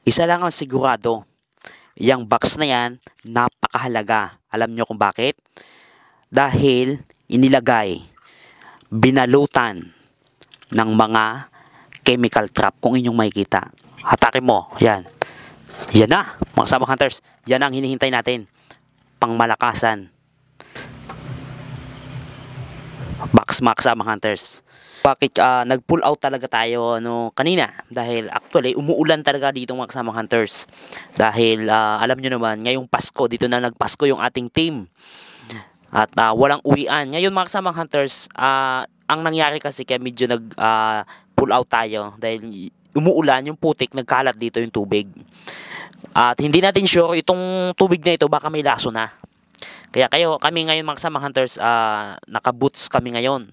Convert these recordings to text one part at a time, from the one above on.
Isa lang ang sigurado, yang box na yan, napakahalaga. Alam nyo kung bakit? Dahil inilagay, binalutan ng mga chemical trap kung inyong makikita. Hatakin mo, yan. Yan na, mga kasama hunters. Yan ang hinihintay natin. Pangmalakasan. Box mga kasama hunters. Bakit nag-pull out talaga tayo kanina? Dahil actually umuulan talaga dito mga kasama hunters. Dahil alam nyo naman, ngayong Pasko, dito na nagpasko yung ating team. At walang uwian. Ngayon mga kasama hunters, ang nangyari kasi kaya medyo nag-pull out tayo. Dahil umuulan, yung putik, nagkalat dito yung tubig. At hindi natin sure itong tubig na ito baka may laso na. Kaya kami ngayon mga kasama hunters, naka-boots kami ngayon.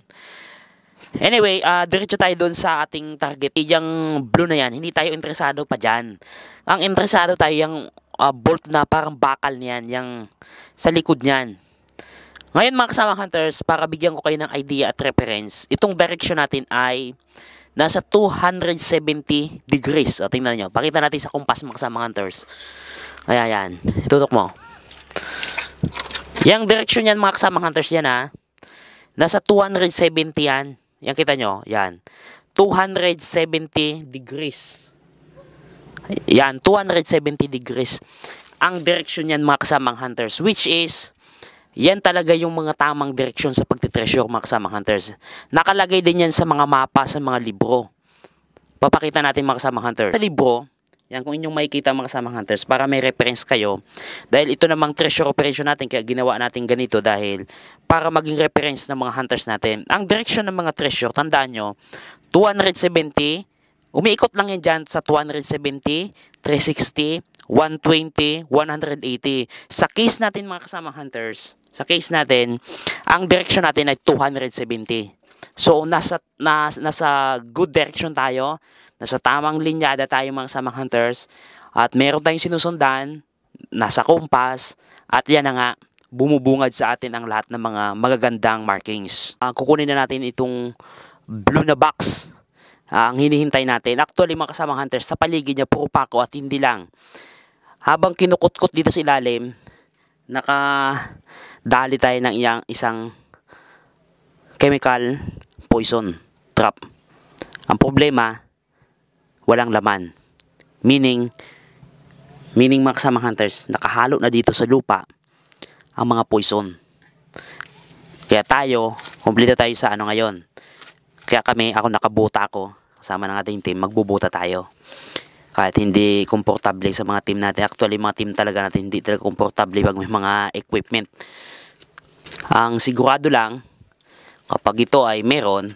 Anyway, diretso tayo doon sa ating target. Yung blue na yan, hindi tayo interesado pa dyan. Ang interesado tayo yung bolt na parang bakal niyan, yung sa likod niyan. Ngayon mga kasama hunters, para bigyan ko kayo ng idea at reference, itong direction natin ay nasa 270 degrees. O, tingnan nyo. Pakita natin sa kumpas mga kasama hunters. Ayan, yan. Itutok mo. Yung direction yan mga kasama hunters yan ha. Nasa 270 yan. Yan kita nyo, yan. 270 degrees. Yan, 270 degrees. Ang direction yan mga kasamang hunters. Which is, yan talaga yung mga tamang direction sa pagtitreasure mga kasamang hunters. Nakalagay din yan sa mga mapa, sa mga libro. Papakita natin mga kasamang hunters. Sa libro, yan kung inyong makikita mga kasamang hunters, para may reference kayo. Dahil ito namang treasure operation natin, kaya ginawa natin ganito dahil para maging reference ng mga hunters natin. Ang direction ng mga treasure, tandaan nyo, 270, umiikot lang yan dyan sa 270, 360, 120, 180. Sa case natin mga kasamang hunters, sa case natin, ang direction natin ay 270. So, nasa good direction tayo. Nasa tamang linyada tayo mga kasamang hunters. At meron tayong sinusundan. Nasa kompas. At yan na nga, bumubungad sa atin ang lahat ng mga magagandang markings. Kukunin na natin itong blue na box. Ang hinihintay natin. Actually mga kasamang hunters, sa paligid niya puro pako at hindi lang. Habang kinukutkot dito sa ilalim, nakadali tayo ng isang chemical poison trap. Ang problema, walang laman. Meaning mga kasamang hunters, nakahalo na dito sa lupa ang mga poison. Kaya tayo, kumplito tayo sa ngayon. Kaya ako nakabuta ako, kasama ng ating team, magbubuta tayo. Kahit hindi komportable sa mga team natin. Actually, mga team talaga natin hindi talaga komportable pag may mga equipment. Ang sigurado lang, kapag ito ay meron,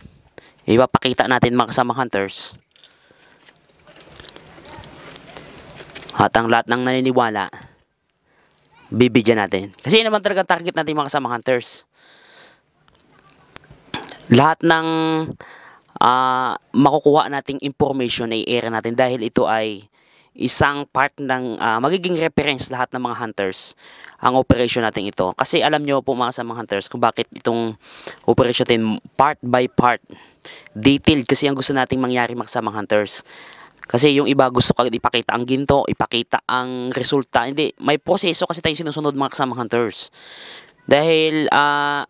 ipapakita natin mga kasamang hunters. At ang lahat ng naniniwala, bibigyan natin. Kasi yun naman talaga target natin mga kasamang hunters. Lahat ng makukuha nating information ay i-air natin dahil ito ay isang part ng magiging reference lahat ng mga hunters ang operation natin ito. Kasi alam nyo po mga kasamang hunters kung bakit itong operation natin part by part, detailed kasi ang gusto nating mangyari mga kasamang hunters. Kasi yung iba gusto kagad ipakita ang ginto, ipakita ang resulta. Hindi, may proseso kasi tayong sinusunod mga kasamang hunters. Dahil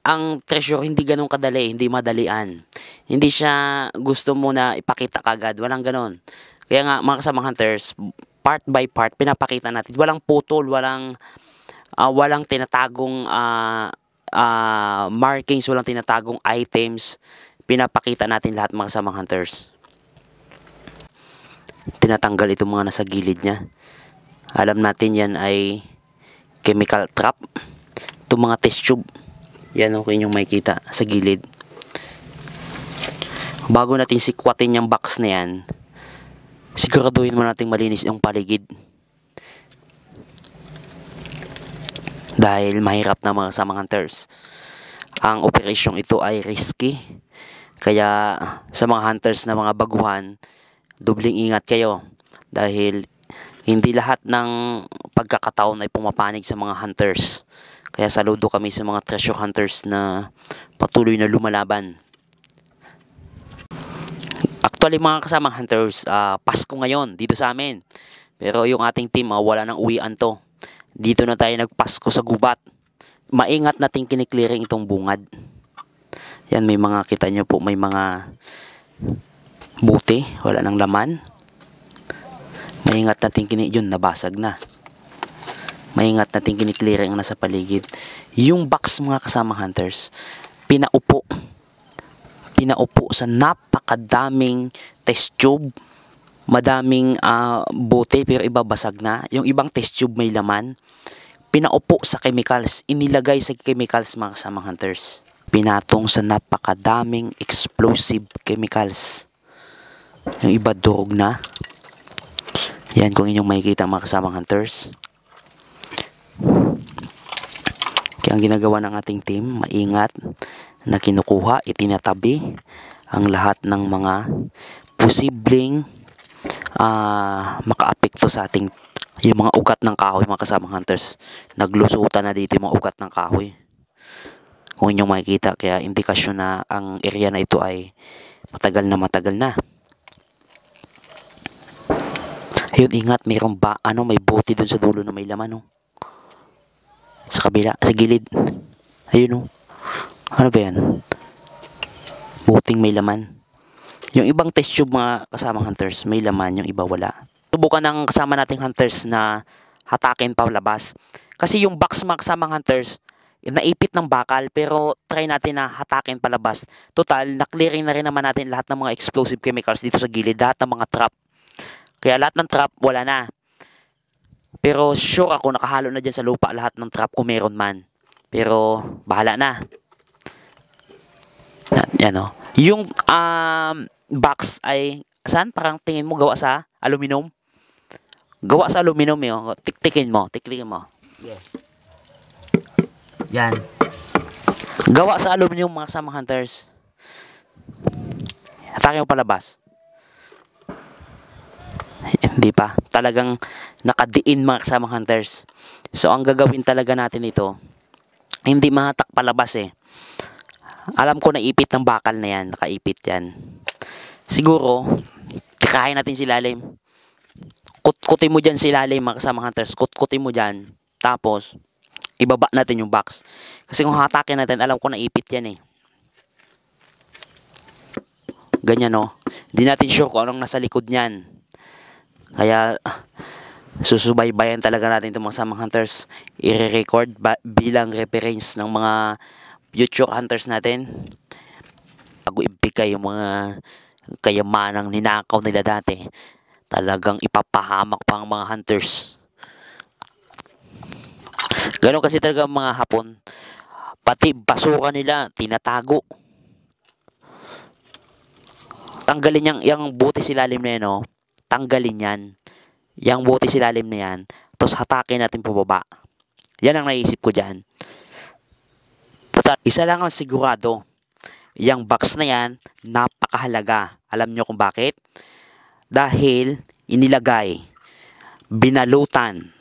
ang treasure hindi ganun kadali, hindi madalian. Hindi siya gusto mo na ipakita kagad, walang ganun. Kaya nga mga kasamang hunters, part by part pinapakita natin. Walang putol, walang tinatagong markings, walang tinatagong items. Pinapakita natin lahat mga kasamang hunters. Tinatanggal itong mga nasa gilid niya. Alam natin yan ay chemical trap. Itong mga test tube, yan okay yung makikita sa gilid. Bago natin sikwatin yung box na yan, siguraduhin mo natin malinis yung paligid. Dahil mahirap na mga kasamang hunters. Ang operasyong ito ay risky. Kaya sa mga hunters na mga baguhan, dubling ingat kayo. Dahil hindi lahat ng pagkakataon ay pumapanig sa mga hunters. Kaya saludo kami sa mga treasure hunters na patuloy na lumalaban. Actually mga kasamang hunters, Pasko ngayon dito sa amin. Pero yung ating team, wala nang uwian to. Dito na tayo nagpasko sa gubat. Maingat nating kiniklearing itong bungad. Yan, may mga, kita nyo po, may mga buti, wala nang laman. Maingat natin yun, nabasag na. Maingat natin kiniklearing ang nasa paligid. Yung box, mga kasama hunters, pinaupo sa napakadaming test tube. Madaming bote pero iba basag na. Yung ibang test tube may laman. Pinaupo sa chemicals. Inilagay sa chemicals, mga kasama hunters. Pinatong sa napakadaming explosive chemicals. Yung iba durog na. Yan kung inyong makikita, mga kasama hunters. Kaya ang ginagawa ng ating team, maingat na kinukuha, itinatabi ang lahat ng mga posibleng makaapekto sa ating yung mga ugat ng kahoy, mga kasama hunters. Naglusutan na dito yung mga ugat ng kahoy. Kung inyong makikita, kaya indikasyon na ang area na ito ay matagal na. Ayun, ingat, mayroong may bote dun sa dulo na may laman, no? Sa kabila, sa gilid. Ayun, no? Ano ba yan? Buting may laman. Yung ibang test tube, mga kasama hunters, may laman, yung iba wala. Subukan ng kasama nating hunters na hatakin pa labas. Kasi yung box, mga kasama hunters, naipit ng bakal, pero try natin na hatakin palabas. Total, na-clearing na rin naman natin lahat ng mga explosive chemicals dito sa gilid, lahat ng mga trap. Kaya lahat ng trap, wala na. Pero sure ako, nakahalo na dyan sa lupa lahat ng trap kung meron man. Pero bahala na. Yan, o. Yung box ay, saan? Parang tingin mo gawa sa aluminum? Gawa sa aluminum yun. Tiktikin mo. Yeah. Yan. Gawa sa aluminum, mga kasama hunters. Hatakin mo palabas. Hindi pa. Talagang nakadiin, mga kasama hunters. So, ang gagawin talaga natin ito, hindi mahatak palabas eh. Alam ko naipit ng bakal na yan. Nakaipit yan. Siguro, tikahin natin si ilalim. Kutkutin mo dyan si ilalim, mga kasama hunters. Kutkutin mo dyan. Tapos, ibaba natin yung box. Kasi kung hatakin natin, alam ko naipit yan eh. Ganyan, no? Hindi natin sure kung anong nasa likod niyan. Kaya, susubaybayan talaga natin itong mga kasama hunters. I-record bilang reference ng mga future hunters natin. Bago ibigay yung mga kayamanang ninakaw nila dati, talagang ipapahamak pa ang mga hunters. Ganon kasi talaga mga Hapon. Pati basura nila, tinatago. Tanggalin yung buti silalim na yan, no? Tanggalin yan. Yung buti silalim na yan. Tapos hatakin natin pababa. Yan ang naisip ko dyan. Isa lang ang sigurado. Yang box na yan, napakahalaga. Alam nyo kung bakit? Dahil inilagay, binalutan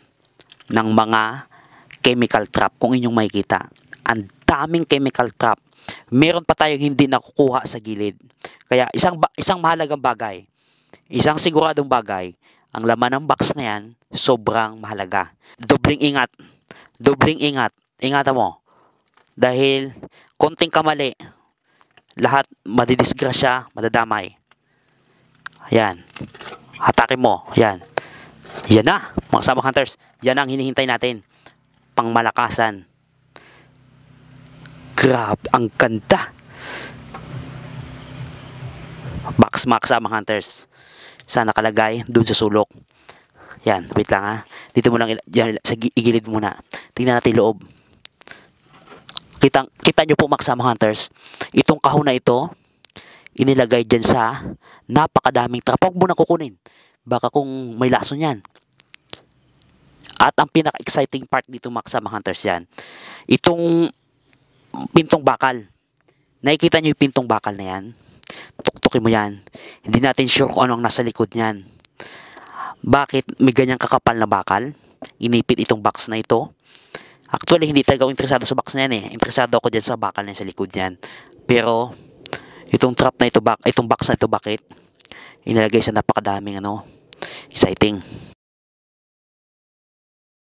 ng mga chemical trap. Kung inyong makikita, ang daming chemical trap. Meron pa tayong hindi nakukuha sa gilid. Kaya isang mahalagang bagay, isang siguradong bagay, ang laman ng box na yan, sobrang mahalaga. Dobling ingat. Ingatan mo. Dahil konting kamali, lahat madidisgrasya, madadamay. Ayan. Hatakin mo. Ayan. Yan na, mga kasama hunters. Yan ang hinihintay natin. Pangmalakasan. Grabe, ang ganda. Box, mga kasama hunters. Saan nakalagay? Doon sa sulok. Yan, wait lang ha. Dito mo lang, yan, sa igilid muna. Tingnan natin loob. Kita nyo po, mga kasama hunters, itong kahon na ito, inilagay dyan sa napakadaming trap. Huwag mo na kukunin. Baka kung may lason yan. At ang pinaka-exciting part dito, mga kasama hunters, yan. Itong pintong bakal. Nakikita nyo yung pintong bakal na yan? Tuktukin mo yan. Hindi natin sure kung anong nasa likod niyan. Bakit may ganyang kakapal na bakal? Inipit itong box na ito. Actually, hindi talaga ako interesado sa box na yan eh. Interesado ako dyan sa bakal na sa likod niyan. Pero, itong trap na ito, itong box na ito, bakit? Inilagay sa napakadaming exciting.